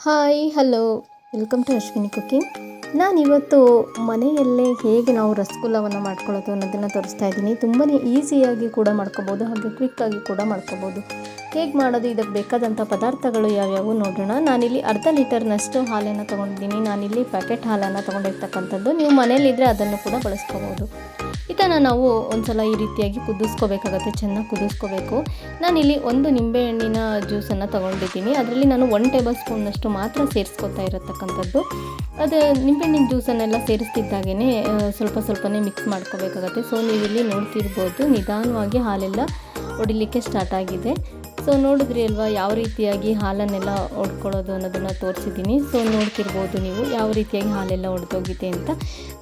Hi hello welcome to Ashwini cooking. ನಾನಿವತ್ತು ಮನೆಯಲ್ಲೇ ಹೇಗೆ ನಾವು ರಸಗುಲ್ಲವನ್ನು ಮಾಡ್ಕೊಳ್ಳೋದು ಅನ್ನೋದನ್ನು ತೋರಿಸ್ತಾ ಇದ್ದೀನಿ. ತುಂಬಾ ಈಸಿಯಾಗಿ ಕೂಡ ಮಾಡ್ಕೋಬೋದು, ಹಾಗೆ ಕ್ವಿಕ್ಕಾಗಿ ಕೂಡ ಮಾಡ್ಕೋಬೋದು. ಹೇಗೆ ಮಾಡೋದು, ಇದಕ್ಕೆ ಬೇಕಾದಂಥ ಪದಾರ್ಥಗಳು ಯಾವ್ಯಾವು ನೋಡೋಣ. ನಾನಿಲ್ಲಿ ಅರ್ಧ ಲೀಟರ್ನಷ್ಟು ಹಾಲನ್ನು ತೊಗೊಂಡಿದ್ದೀನಿ. ನಾನಿಲ್ಲಿ ಪ್ಯಾಕೆಟ್ ಹಾಲನ್ನು ತೊಗೊಂಡಿರ್ತಕ್ಕಂಥದ್ದು. ನೀವು ಮನೇಲಿದ್ದರೆ ಅದನ್ನು ಕೂಡ ಬಳಸ್ಕೋಬೋದು. ಇದನ್ನು ನಾವು ಒಂದ್ಸಲ ಈ ರೀತಿಯಾಗಿ ಕುದಿಸ್ಕೋಬೇಕಾಗತ್ತೆ, ಚೆನ್ನಾಗಿ ಕುದಿಸ್ಕೋಬೇಕು. ನಾನಿಲ್ಲಿ ಒಂದು ನಿಂಬೆಹಣ್ಣಿನ ಜ್ಯೂಸನ್ನು ತೊಗೊಂಡಿದ್ದೀನಿ. ಅದರಲ್ಲಿ ನಾನು 1 ಟೇಬಲ್ ಸ್ಪೂನ್ನಷ್ಟು ಮಾತ್ರ ಸೇರಿಸ್ಕೊತಾ ಇರತಕ್ಕಂಥದ್ದು. ಅದು ನಿಂಬೆಹಣ್ಣಿನ ಜ್ಯೂಸನ್ನೆಲ್ಲ ಸೇರಿಸ್ತಿದ್ದಾಗೇ ಸ್ವಲ್ಪ ಸ್ವಲ್ಪನೇ ಮಿಕ್ಸ್ ಮಾಡ್ಕೋಬೇಕಾಗತ್ತೆ. ಸೊ ನೀವಿಲ್ಲಿ ನೋಡ್ತಿರ್ಬೋದು, ನಿಧಾನವಾಗಿ ಹಾಲೆಲ್ಲ ಹೊಡಿಲಿಕ್ಕೆ ಸ್ಟಾರ್ಟ್ ಆಗಿದೆ. ಸೊ ನೋಡಿದ್ರಿ ಅಲ್ವಾ ಯಾವ ರೀತಿಯಾಗಿ ಹಾಲನ್ನೆಲ್ಲ ಹೊಡ್ಕೊಳ್ಳೋದು ಅನ್ನೋದನ್ನು ತೋರಿಸಿದ್ದೀನಿ. ಸೊ ನೋಡ್ತಿರ್ಬೋದು ನೀವು ಯಾವ ರೀತಿಯಾಗಿ ಹಾಲೆಲ್ಲ ಒಡೆದೋಗಿದೆ ಅಂತ.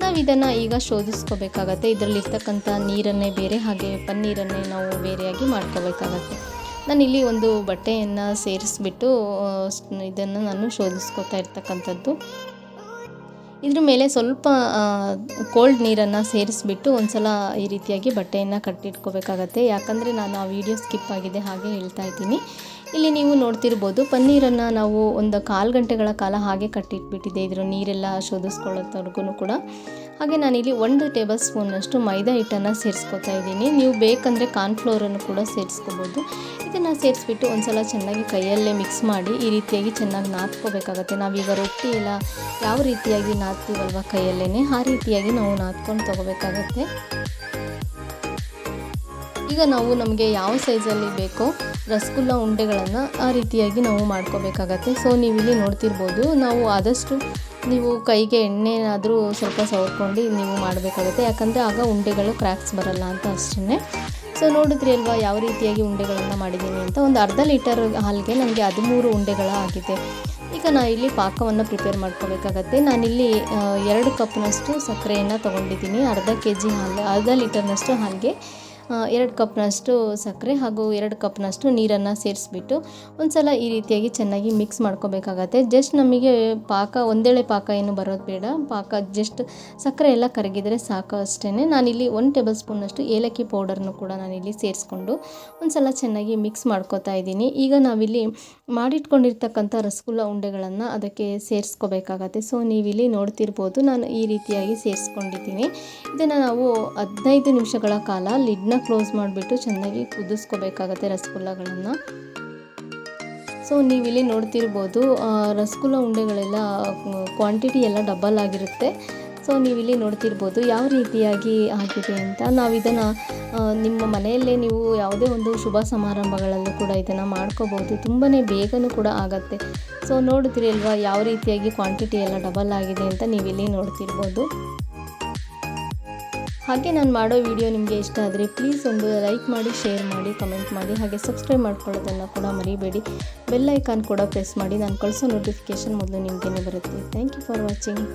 ನಾವು ಇದನ್ನು ಈಗ ಶೋಧಿಸ್ಕೋಬೇಕಾಗತ್ತೆ. ಇದರಲ್ಲಿರ್ತಕ್ಕಂಥ ನೀರನ್ನೇ ಬೇರೆ, ಹಾಗೆ ಪನ್ನೀರನ್ನೇ ನಾವು ಬೇರೆಯಾಗಿ ಮಾಡ್ಕೋಬೇಕಾಗತ್ತೆ. ನಾನಿಲ್ಲಿ ಒಂದು ಬಟ್ಟೆಯನ್ನು ಸೇರಿಸ್ಬಿಟ್ಟು ಇದನ್ನು ನಾನು ಶೋಧಿಸ್ಕೋತಾ ಇರ್ತಕ್ಕಂಥದ್ದು. ಇದ್ರ ಮೇಲೆ ಸ್ವಲ್ಪ ಕೋಲ್ಡ್ ನೀರನ್ನು ಸೇರಿಸ್ಬಿಟ್ಟು ಒಂದು ಸಲ ಈ ರೀತಿಯಾಗಿ ಬಟ್ಟೆಯನ್ನು ಕಟ್ಟಿಟ್ಕೋಬೇಕಾಗತ್ತೆ. ಯಾಕಂದರೆ ನಾನು ಆ ವಿಡಿಯೋ ಸ್ಕಿಪ್ ಆಗಿದೆ, ಹಾಗೆ ಹೇಳ್ತಾ ಇದ್ದೀನಿ. ಇಲ್ಲಿ ನೀವು ನೋಡ್ತಿರ್ಬೋದು, ಪನ್ನೀರನ್ನು ನಾವು ಒಂದು 1/4 ಗಂಟೆಗಳ ಕಾಲ ಹಾಗೆ ಕಟ್ಟಿಟ್ಬಿಟ್ಟಿದೆ, ಇದರ ನೀರೆಲ್ಲ ಶೋಧಿಸ್ಕೊಳ್ಳೋದ್ವರೆಗೂ ಕೂಡ. ಹಾಗೆ ನಾನಿಲ್ಲಿ 1 ಟೇಬಲ್ ಸ್ಪೂನ್ನಷ್ಟು ಮೈದಾ ಹಿಟ್ಟನ್ನು ಸೇರಿಸ್ಕೊತಾ ಇದ್ದೀನಿ. ನೀವು ಬೇಕಂದರೆ ಕಾರ್ನ್ಫ್ಲೋರನ್ನು ಕೂಡ ಸೇರಿಸ್ಕೋಬೋದು. ಇದನ್ನು ಸೇರಿಸ್ಬಿಟ್ಟು ಒಂದು ಸಲ ಚೆನ್ನಾಗಿ ಕೈಯಲ್ಲೇ ಮಿಕ್ಸ್ ಮಾಡಿ ಈ ರೀತಿಯಾಗಿ ಚೆನ್ನಾಗಿ ನಾದ್ಕೋಬೇಕಾಗತ್ತೆ. ನಾವೀಗ ರೊಟ್ಟಿ ಎಲ್ಲ ಯಾವ ರೀತಿಯಾಗಿ ನಾದ್ತೀವಲ್ವ ಕೈಯಲ್ಲೇ, ಆ ರೀತಿಯಾಗಿ ನಾವು ನಾದ್ಕೊಂಡು ತೊಗೋಬೇಕಾಗತ್ತೆ. ಈಗ ನಾವು ನಮಗೆ ಯಾವ ಸೈಜಲ್ಲಿ ಬೇಕೋ ರಸಗುಲ್ಲ ಉಂಡೆಗಳನ್ನು ಆ ರೀತಿಯಾಗಿ ನಾವು ಮಾಡ್ಕೋಬೇಕಾಗತ್ತೆ. ಸೊ ನೀವಿಲ್ಲಿ ನೋಡ್ತಿರ್ಬೋದು, ನಾವು ಆದಷ್ಟು ನೀವು ಕೈಗೆ ಎಣ್ಣೆನಾದರೂ ಸ್ವಲ್ಪ ಸವರ್ಕೊಂಡು ನೀವು ಮಾಡಬೇಕಾಗುತ್ತೆ. ಯಾಕಂದರೆ ಆಗ ಉಂಡೆಗಳು ಕ್ರ್ಯಾಕ್ಸ್ ಬರಲ್ಲ ಅಂತ ಅಷ್ಟೇ. ಸೊ ನೋಡಿದ್ರಿ ಅಲ್ವಾ ಯಾವ ರೀತಿಯಾಗಿ ಉಂಡೆಗಳನ್ನು ಮಾಡಿದ್ದೀನಿ ಅಂತ. ಒಂದು ಅರ್ಧ ಲೀಟರ್ ಹಾಲಿಗೆ ನನಗೆ 13 ಉಂಡೆಗಳು ಆಗಿದೆ. ಈಗ ನಾನು ಇಲ್ಲಿ ಪಾಕವನ್ನು ಪ್ರಿಪೇರ್ ಮಾಡ್ಕೋಬೇಕಾಗತ್ತೆ. ನಾನಿಲ್ಲಿ 2 ಕಪ್ನಷ್ಟು ಸಕ್ಕರೆಯನ್ನು ತೊಗೊಂಡಿದ್ದೀನಿ. ಅರ್ಧ ಲೀಟರ್ನಷ್ಟು ಹಾಲಿಗೆ 2 ಕಪ್ನಷ್ಟು ಸಕ್ಕರೆ ಹಾಗೂ 2 ಕಪ್ನಷ್ಟು ನೀರನ್ನು ಸೇರಿಸ್ಬಿಟ್ಟು ಒಂದು ಸಲ ಈ ರೀತಿಯಾಗಿ ಚೆನ್ನಾಗಿ ಮಿಕ್ಸ್ ಮಾಡ್ಕೋಬೇಕಾಗತ್ತೆ. ಜಸ್ಟ್ ನಮಗೆ ಪಾಕ ಒಂದೇಳೆ ಪಾಕ ಏನು ಬರೋದು ಬೇಡ, ಪಾಕ ಜಸ್ಟ್ ಸಕ್ಕರೆ ಎಲ್ಲ ಕರಗಿದರೆ ಸಾಕು ಅಷ್ಟೇ. ನಾನಿಲ್ಲಿ 1 ಟೇಬಲ್ ಸ್ಪೂನ್ನಷ್ಟು ಏಲಕ್ಕಿ ಪೌಡರ್ನು ಕೂಡ ನಾನಿಲ್ಲಿ ಸೇರಿಸ್ಕೊಂಡು ಒಂದು ಸಲ ಚೆನ್ನಾಗಿ ಮಿಕ್ಸ್ ಮಾಡ್ಕೋತಾ ಇದ್ದೀನಿ. ಈಗ ನಾವಿಲ್ಲಿ ಮಾಡಿಟ್ಕೊಂಡಿರ್ತಕ್ಕಂಥ ರಸಗುಲ್ಲ ಉಂಡೆಗಳನ್ನು ಅದಕ್ಕೆ ಸೇರಿಸ್ಕೋಬೇಕಾಗತ್ತೆ. ಸೊ ನೀವಿಲ್ಲಿ ನೋಡ್ತಿರ್ಬೋದು, ನಾನು ಈ ರೀತಿಯಾಗಿ ಸೇರಿಸ್ಕೊಂಡಿದ್ದೀನಿ. ಇದನ್ನು ನಾವು 15 ನಿಮಿಷಗಳ ಕಾಲ ಲಿಡ್ನ ಕ್ಲೋಸ್ ಮಾಡಿಬಿಟ್ಟು ಚೆನ್ನಾಗಿ ಕುದಿಸ್ಕೋಬೇಕಾಗತ್ತೆ ರಸಗುಲ್ಲಗಳನ್ನು. ಸೊ ನೀವಿಲ್ಲಿ ನೋಡ್ತಿರ್ಬೋದು, ರಸಗುಲ್ಲ ಉಂಡೆಗಳೆಲ್ಲ ಕ್ವಾಂಟಿಟಿ ಎಲ್ಲ ಡಬಲ್ ಆಗಿರುತ್ತೆ. ಸೊ ನೀವಿಲ್ಲಿ ನೋಡ್ತಿರ್ಬೋದು ಯಾವ ರೀತಿಯಾಗಿ ಆಗಿದೆ ಅಂತ. ನಾವು ಇದನ್ನು ನಿಮ್ಮ ಮನೆಯಲ್ಲೇ ನೀವು ಯಾವುದೇ ಒಂದು ಶುಭ ಸಮಾರಂಭಗಳಲ್ಲೂ ಕೂಡ ಇದನ್ನು ಮಾಡ್ಕೋಬೋದು. ತುಂಬಾ ಬೇಗನೂ ಕೂಡ ಆಗುತ್ತೆ. ಸೊ ನೋಡಿದ್ರಿ ಅಲ್ವಾ ಯಾವ ರೀತಿಯಾಗಿ ಕ್ವಾಂಟಿಟಿ ಎಲ್ಲ ಡಬಲ್ ಆಗಿದೆ ಅಂತ ನೀವಿಲ್ಲಿ ನೋಡ್ತಿರ್ಬೋದು. ಹಾಗೆ ನಾನು ಮಾಡೋ ವಿಡಿಯೋ ನಿಮಗೆ ಇಷ್ಟ ಆದರೆ ಪ್ಲೀಸ್ ಒಂದು ಲೈಕ್ ಮಾಡಿ, ಶೇರ್ ಮಾಡಿ, ಕಮೆಂಟ್ ಮಾಡಿ, ಹಾಗೆ ಸಬ್ಸ್ಕ್ರೈಬ್ ಮಾಡ್ಕೊಳ್ಳೋದನ್ನು ಕೂಡ ಮರಿಬೇಡಿ. ಬೆಲ್ ಐಕಾನ್ ಕೂಡ ಪ್ರೆಸ್ ಮಾಡಿ, ನಾನು ಕಳಿಸೋ ನೋಟಿಫಿಕೇಷನ್ ಮೊದಲು ನಿಮಗೇನೆ ಬರುತ್ತೆ. Thank you for watching.